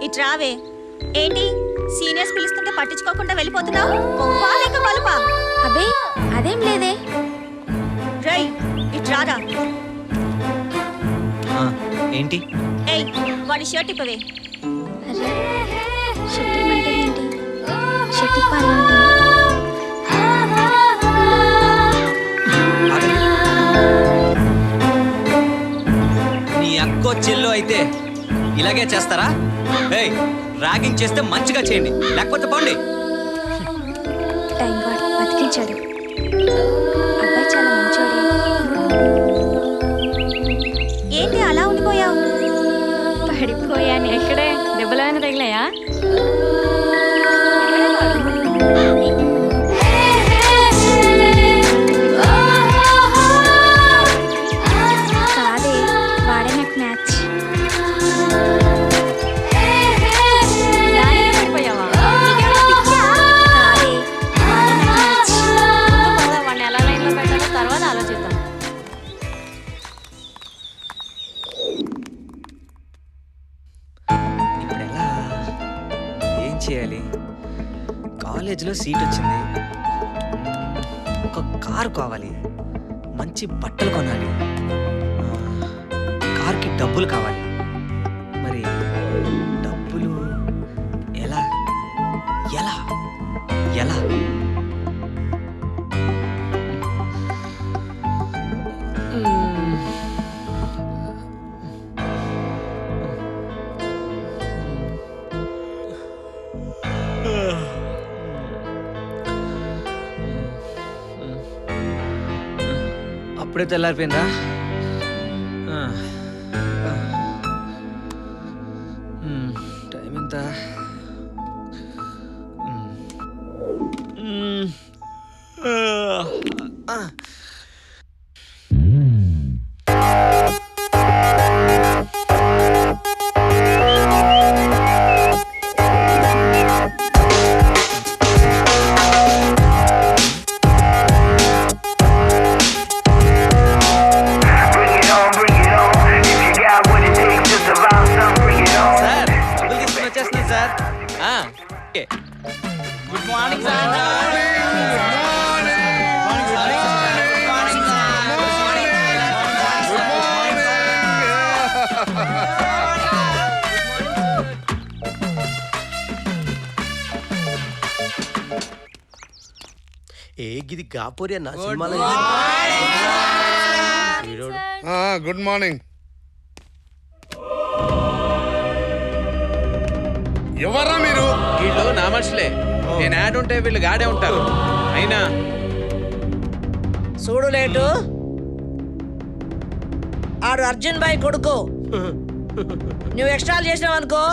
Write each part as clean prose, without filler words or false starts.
ఇటు రావే. ఏంటి సీనియర్స్ పిలుస్తుంటే పట్టించుకోకుండా వెళ్ళిపోతున్నావు? కొవ్వా లేక వలుపా? అబే అదేం లేదే. రై ఇటు రారా. ఏంటి? ఏయ్ వాడి షర్ట్ ఇప్పవే. అరే షర్ట్ ఇమ్మంటే ఏంటి? షర్ట్ ఇప్పాలా? నీ అక్కో చెల్లు అయితే ఇలాగే చేస్తారా? ఏయ్ ర్యాగింగ్ చేస్తే మంచిగా చేయండి, లేకపోతే పోండి. థ్యాంక్ గాడ్ బతికించాడు. అబ్బాయి చాలా మంచోడే. ఏంటి అలా ఉండిపోయావు? పడిపోయాను. ఎక్కడే దెబ్బలైనా తగిలాయా? కాదే వాడే నాకు మ్యాచ్. పడిపోయావా? కాదే వాడే నాకు మ్యాచ్. వాడిని ఎలా లైన్లో పెట్టాలో తర్వాత ఆలోచిద్దాం. ఇప్పుడు ఎలా? ఏం చేయాలి? కాలేజీలో సీట్ వచ్చింది, ఒక కారు కావాలి, మంచి బట్టలు కొనాలి, కార్కి డబ్బులు కావాలి. మరి డబ్బులు ఎలా ఎలా ఎలా? అప్పుడే తెల్లారిపోయిందా? టైం ఎంత? సార్ డబ్బులు తీసుకుని వచ్చేస్తున్నాను sir. Okay. Good morning sir. ఏ గిది గాపోరి అన్న సినిమాలో. Good morning. ఎవర్రా మీరు? వీళ్ళు నా మనుషులే. నేను యాడ్ ఉంటే వీళ్ళు గాడే ఉంటారు. అయినా చూడు లేటు ఆడు అర్జున్ భాయ్ కొడుకు. నువ్వు ఎక్స్ట్రాలు చేసినావు అనుకో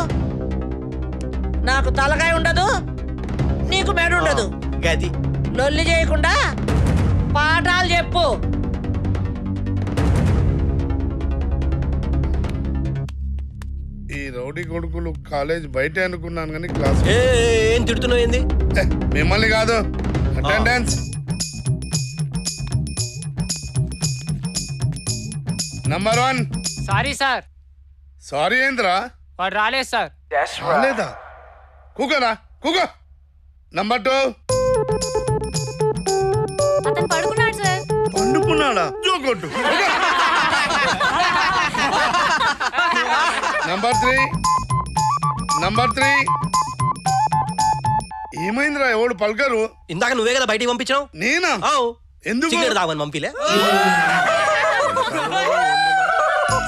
నాకు తలకాయ ఉండదు, నీకు మెడ ఉండదు. గది లొల్లి చేయకుండా పాఠాలు చెప్పు. ఈ రౌడీ కొడుకులు కాలేజ్ బయటే అనుకున్నాను కానీ క్లాస్. ఏం తిడుతున్నావు ఏంది? మిమ్మల్ని కాదు, attendance. Number 1. Sorry sir. Sorry ఏంద్రా? వాడు రాలేదు సార్. రాలేదా? కూకరా కూకో. నంబర్ 2. అతను పడుకున్నాడు సార్. పండుకున్నాడా? జోకొట్టు. నంబర్ 3. ఏమైందిరా? ఎవడు పలకరు? ఇందాక నువ్వే కదా బయటికి పంపించావు. నేనా? ఎందుకు? సిగరెట్ తాగమని పంపిలే.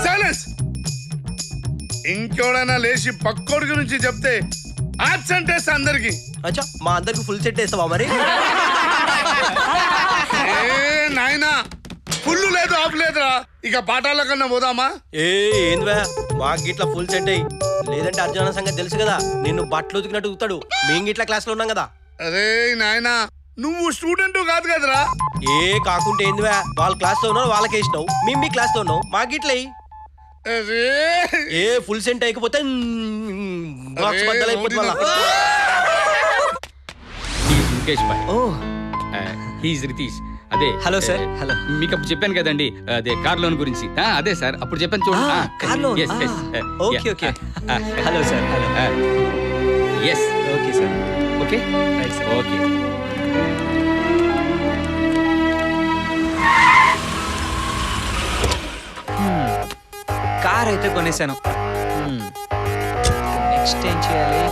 సైలెన్స్. ఇంకెవడైనా లేచి పక్కోడి గురించి చెప్తే ఆబ్సెంట్ వేస్తా అందరికి. అచ్చా మా అందరికి ఫుల్ సెట్ వేస్తావా మరి? నాయనా ఫుల్ లేదు ఆఫ్ లేదురా. ఇక పాఠాల కన్నా పోదామా? ఏందివా మాకు గిట్లా ఫుల్ సెట్ అయ్యి, లేదంటే అర్జున సంగతి తెలుసు కదా, నిన్ను బట్టలు ఉతికినట్టు ఉతుకుతాడు. మేము గిట్లా క్లాస్ లో ఉన్నాం కదా. అరే నాయనా నువ్వు స్టూడెంట్ కాదు కదరా. కాకుంటే ఏందివా వాళ్ళ క్లాస్ లో ఉన్నావు వాళ్ళకి వేసినావు, మేము మీ క్లాస్ లో ఉన్నావు మాకు గిట్లయి. ఫుల్ సెంట్ అయిపోతే బాక్స్ బద్దలైపోతుంది మళ్ళా. ముఖేష్ భాయ్, హీస్ రితీష్. అదే హలో సార్ హలో మీకు అప్పుడు చెప్పాను కదండి అదే కార్ లోన్ గురించి అదే సార్ అప్పుడు చెప్పాను చూడండి car loan okay okay hello sir hello yes okay sir okay right sir okay car అయితే కొనేసాను నెక్స్ట్ ఏం చేయాలి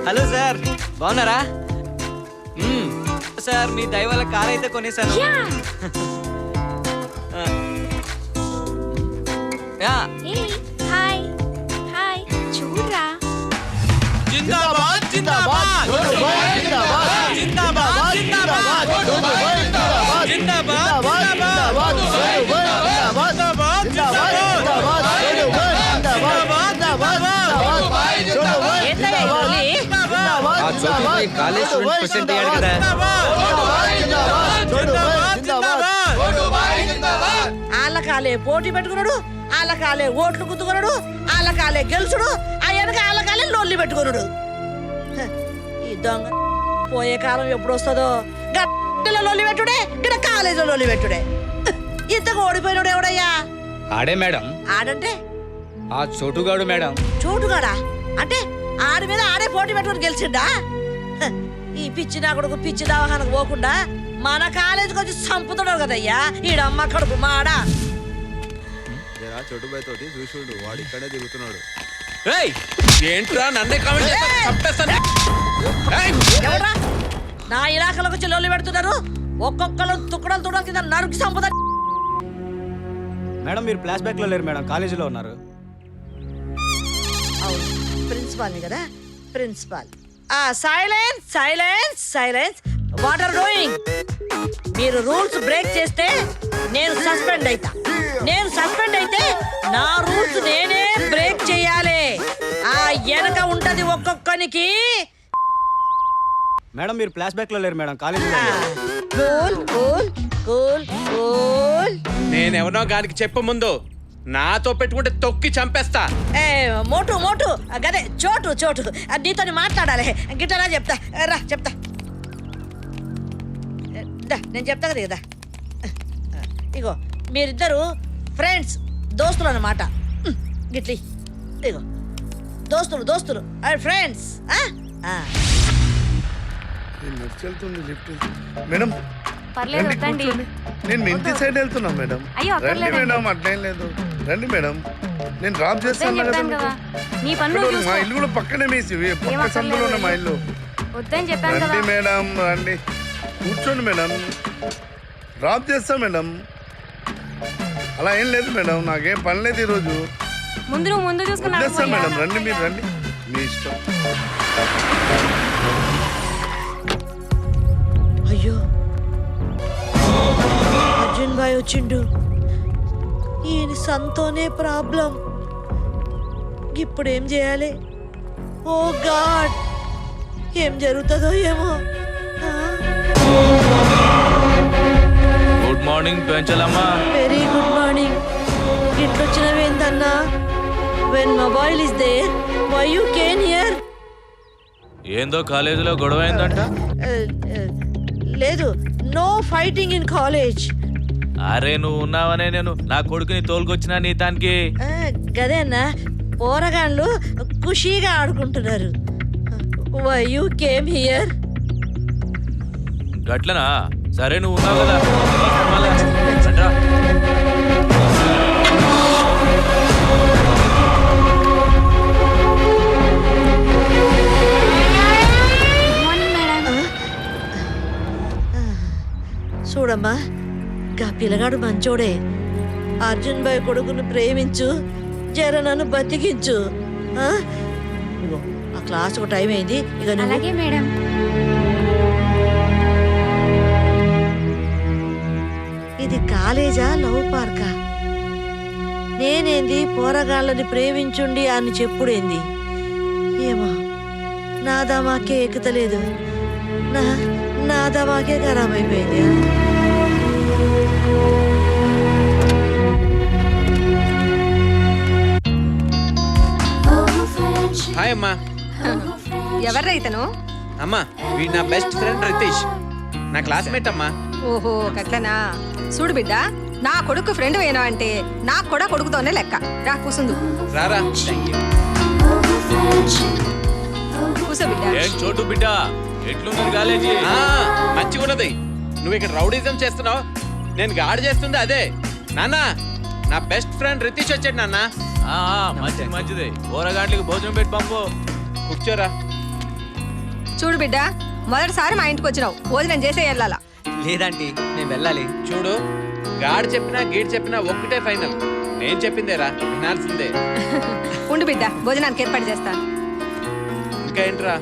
హలో సార్ బాగున్నారా సార్ మీ దయ వల్ల కార్ అయితే కొనేసాను యా హాయ్ హాయ్ చూడరా జిందాబాద్ జిందాబాద్ జిందాబాద్ జిందాబాద్ కాలేజ్ స్టూడెంట్ ప్రెసిడెంట్ అయ్యాడు కదా వాళ్ళ కాలే పోటీ పెట్టుకున్నాడు, వాళ్ళ కాలే ఓట్లు గుద్దుకున్నాడు, వాళ్ళ కాలే గెలుచుడు, అయ్యాక వాళ్ళ కాలే లొల్లి పెట్టుకున్నాడు. ఈ దొంగ పోయే కాలం ఎప్పుడు వస్తుందో గట్టిలో లొల్లి పెట్టుడే, ఇక్కడ కాలేజీలో లొల్లి పెట్టుడే. ఇంతకు ఓడిపోయినాడు ఎవడయ్యా? ఆడే మేడం ఆడంటే ఆ చోటుగాడు మేడం. చోటుగాడా అంటే ఆడి మీద ఆడే పోటీ పెట్టుకుని గెలిచిండా? ఈ పిచ్చి నా కొడుకు పిచ్చి దవాఖానకు పోకుండా మన కాలేజీకి వచ్చి చంపుతున్నాడు కదయ్యా ఈడమ్మ కడుపు మాడా. చోటుబాయ్ తోటి చూసుడు వాడు ఇక్కడే దిగుతున్నాడు. ఏంట్రా నన్నే కామెంట్ చంపేస్తాను. ఎవడ్రా నా ఇలాకలోకి వచ్చి లొల్లి పెడుతున్నారు? ఒక్కొక్కరు తుక్కడలు తుడల కింద నరుకు చంపుతారు. మేడం మీరు ఫ్లాష్ బ్యాక్ లో లేరు మేడం, కాలేజీలో ఉన్నారు. అవును ప్రిన్సిపాల్ని కదా, principal. Silence silence silence. What are doing? మీరు రూల్స్ బ్రేక్ చేస్తే నేను సస్పెండ్ అయితా. నేను సస్పెండ్ అయితే నా రూల్స్ నేనే బ్రేక్ చేయాలి. ఆ వెనక ఉంటది ఒక్కొక్కనికి. మేడం మీరు ఫ్లాష్ బ్యాక్ లో లేరు మేడం, కాలేజీలో కూల్ కూల్ కూల్ కూల్. నేనెవరో గానికి చెప్పు ముందు, నాతో పెట్టుకుంటే తొక్కి చంపేస్తా. మోటు మోటు గదే చోటు చోటు నీతో మాట్లాడాలి. గిట్టరా చెప్తా రా చెప్తా. నేను చెప్తా కదా కదా. ఇగో మీరిద్దరు ఫ్రెండ్స్ దోస్తులు అన్నమాట. గిట్లి ఇగో దోస్తులు దోస్తులు ఫ్రెండ్స్. నడిచెళ్తుంది లిఫ్ట్. మేడం పర్లేదు రండి, వద్దండి. కూర్చోండి. నేను మీ ఇంటి సైడ్ వెళ్తున్నా మేడం. అయ్యో, రండి అక్కర్లేదండి. మేడం, అట్లేం లేదు. రండి మేడం, నేను డ్రాప్ చేస్తాను వద్దని కదా. చెప్పాను కదా. నీ పని ఇక్కడ నువ్వు మా చూసుకో. ఇల్లు కూడా పక్కనే మీసి పక్క అక్కర్లేదు. సందులోనే మా ఇల్లు. వద్దని చెప్పాను కదా. రండి మేడం, రండి కూర్చోండి మేడం, డ్రాప్ చేస్తా మేడం. అలా ఏం లేదు మేడం, నాకేం పని లేదు ఈరోజు. ముందు నువ్వు ముందు చూసుకున్నా వదిలేస్తా మేడం, రండి మీరు రండి, మీ ఇష్టం. అయ్యో అర్జున్ బాయ్ వచ్చిండు. ఈయన సంతోనే ప్రాబ్లం. ఇప్పుడు ఏం చేయాలి? ఓ గాడ్, ఏం జరుగుతుందో ఏమో. గుడ్ మార్నింగ్ పెంచలమ్మా. Very good morning. ఇట్లొచ్చినవేందన్నా? When mobile is there why you can here? ఏందో కాలేజీలో గొడవ అయిందంట. లేదు, నో ఫైటింగ్ ఇన్ కాలేజ్. అరే నువ్వు ఉన్నావనే నేను నా కొడుకుని తోలుకొచ్చినా నీ దానికి. గదే అన్నా, పోరగాళ్ళు ఖుషీగా ఆడుకుంటున్నారు. Why you came here? గట్లనా? సరే నువ్వు ఉన్నావు కదా. రండ్రా. చూడమ్మా, గా పిల్లగాడు మంచోడే. అర్జున్ బాయ్ కొడుకును ప్రేమించు, జర నన్ను బతికించు. ఇగో ఆ క్లాస్ ఒక టైం అయింది. ఇక నువ్వు అలాగే మేడం. ఇది కాలేజా లవ్ పార్కా? నేనేంది పోరగాళ్ళని ప్రేమించుండి అని చెప్పుడేంది? ఏమో నా దమాకే ఎక్కుతలేదు. నా దమాకే ఖరాబ్ అయిపోయింది. హాయ్ అమ్మా. ఎవర్రా ఇతను? అమ్మా వీడు నా బెస్ట్ ఫ్రెండ్ రితీష్, నా క్లాస్మేట్ అమ్మా. ఓహో గట్లనా. చూడు బిడ్డ, నా కొడుకు ఫ్రెండ్ వేనా అంటే నాకు కూడా కొడుకుతోనే లెక్క. రా కూసుందు. రారా. కూసో బిడ్డ. చోటు బిడ్డ ఎట్లున్నది కాలేజీ? మంచిగా ఉన్నది. నువ్వు ఇక్కడ రౌడీజం చేస్తున్నావు, నేను గాడి చేస్తుంది అదే. నాన్న నా బెస్ట్ ఫ్రెండ్ రితీష్ వచ్చాడు నాన్న. మంచిదే. ఊరగాట్లకి భోజనం పెట్టి పంపు. కూర్చోరా. చూడు బిడ్డ, మొదటిసారి మా ఇంటికి వచ్చినావు, భోజనం చేసే వెళ్ళాలా. లేదంటీ నేను వెళ్ళాలి. చూడు, గాడి చెప్పినా గీడి చెప్పినా ఒక్కటే ఫైనల్. నేను చెప్పిందేరా, వినాల్సిందే. ఉండు బిడ్డ, భోజనానికి ఏర్పాటు చేస్తాను. ఇంకా ఏంట్రా?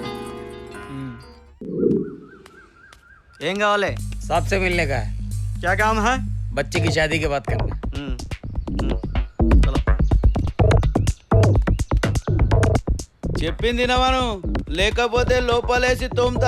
ఏం కావాలి? सबसे मिलने का है। क्या काम है? बच्चे की शादी की बात करना। चलो చెప్పింది నవను, లేకపోతే లోపలేసి తోముతారా?